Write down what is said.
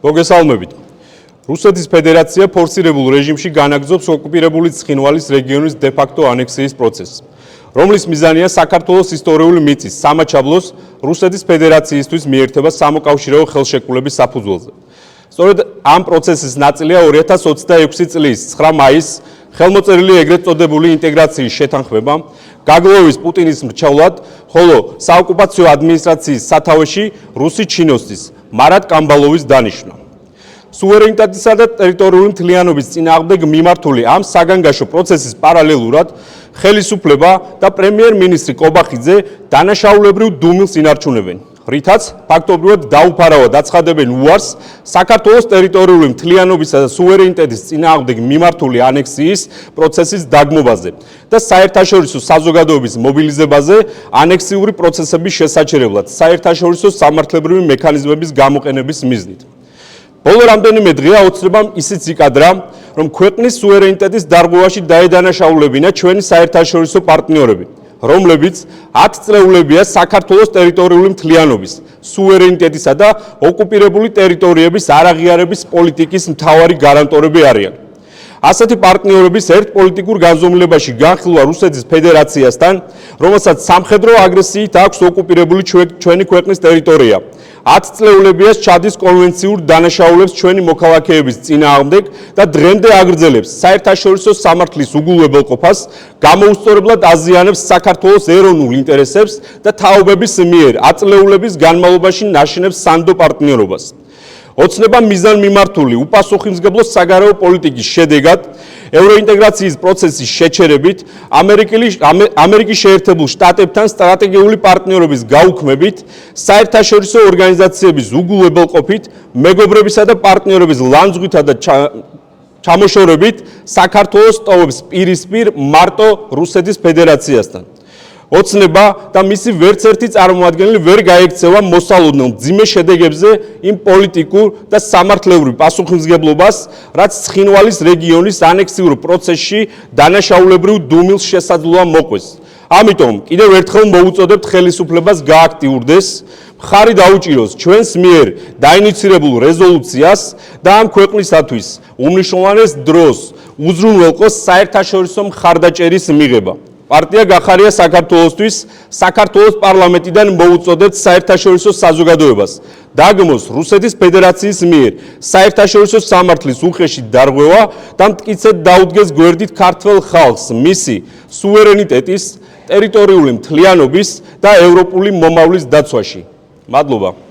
მოგესალმებით. რუსეთის ფედერაცია ფორსირებულ რეჟიმში განაგრძობს ოკუპირებული ცხინვალის რეგიონის დე-ფაქტო ანექსიის პროცესს, რომლის მიზანია საქართველოს ისტორიული მიწის სამაჩაბლოს რუსეთის ფედერაციისთვის მიერთება სამოკავშირეო ხელშეკრულების საფუძველზე. სწორედ ამ პროცესის ნაწილია 2026 წლის 9 მაისს ხელმოწერილი ეგრეთ წოდებული ინტეგრაციის შეთანხმება, გაგლოვის პუტინის მრჩევლად, ხოლო საოკუპაციო ადმინისტრაციის სათავეში რუსი ჩინოსთვის მარად კამბალოვის დანიშვნა. სუვერენიტეტისა და ტერიტორიული მთლიანობის წინააღმდეგ მიმართული ამ საგანგაშო პროცესის პარალელურად ხელისუფლება და პრემიერ-მინისტრი კობახიძე დანაშაულებრივ დუმილს ინარჩუნებენ, რითაც ფაქტობრივად დაუფარავად აცხადებენ უარს საქართველოს ტერიტორიული მთლიანობისა და სუვერენიტეტის წინააღმდეგ მიმართული ანექსიის პროცესის დაგმობაზე და საერთაშორისო საზოგადოების მობილიზებაზე ანექსიური პროცესების შესაჩერებლად საერთაშორისო სამართლებრივი მექანიზმების გამოყენების მიზნით. ბოლო რამდენიმე დღეა ოცნებამ ისიც იკადრა, რომ ქვეყნის სუვერენიტეტის დარღვევაში დაედანაშაულებინა ჩვენი საერთაშორისო პარტნიორები, რომლებიც 10 წლეულებია საქართველოს ტერიტორიული მთლიანობის, სუვერენიტეტისა და ოკუპირებული ტერიტორიების არაღიარების პოლიტიკის მთავარი გარანტორები არიან. ასეთი პარტნიორების ერთ პოლიტიკურ განზომილებაში განხილვა რუსეთის ფედერაციასთან, რომელსაც სამხედრო აგრესიით აქვს ოკუპირებული ჩვენი ქვეყნის ტერიტორია. 10 წლეულებია ჩადის კონვენციურ დანაშაულებს ჩვენი მოქალაქეების წინააღმდეგ და დღემდე აგრძელებს საერთაშორისო სამართლის უგულებელყოფას, გამოუსწორებლად აზიანებს საქართველოს ეროვნულ ინტერესებს და თაობების მიერ აწლეულების განმავლობაში ნაშენებს სანდო პარტნიორობას. ოცნება მიზანმიმართული უპასუხისმგებლო საგარეო პოლიტიკის შედეგად ევროინტეგრაციის პროცესის შეჩერებით ამერიკის შეერთებულ შტატებთან სტრატეგიული პარტნიორობის გაუქმებით, საერთაშორისო ორგანიზაციების უგულებელყოფით, მეგობრებისა და პარტნიორების ლანძღვითა და ჩამოშორებით საქართველოს ტოვებს პირისპირ მარტო რუსეთის ფედერაციასთან. ოცნება და მისი ვერც ერთი წარმომადგენელი ვერ გაექცევა მოსალოდნელ მძიმე შედეგებზე იმ პოლიტიკურ და სამართლებრივ პასუხისმგებლობას, რაც ცხინვალის რეგიონის ანექსიურ პროცესში დანაშაულებრივ დუმილს შესაძლოა მოყვეს. ამიტომ კიდევ ერთხელ მოუწოდებთ ხელისუფლებას გააქტიურდეს, მხარი დაუჭიროს ჩვენს მიერ დაინიცირებულ რეზოლუციას და ამ ქვეყნისათვის უმნიშვნელოვანეს დროს უზრუნველყოს საერთაშორისო მხარდაჭერის მიღება. პარტია გახარია საქართველოსთვის, საქართველოს პარლამენტიდან მოუწოდებთ საერთაშორისო საზოგადოებას დაგმოს რუსეთის ფედერაციის მიერ საერთაშორისო სამართლის უხეში დარღვევა და მტკიცედ დაუდგეს გვერდით ქართველ ხალხს მისი სუვერენიტეტის, ტერიტორიული მთლიანობის და ევროპული მომავლის დაცვაში. მადლობა.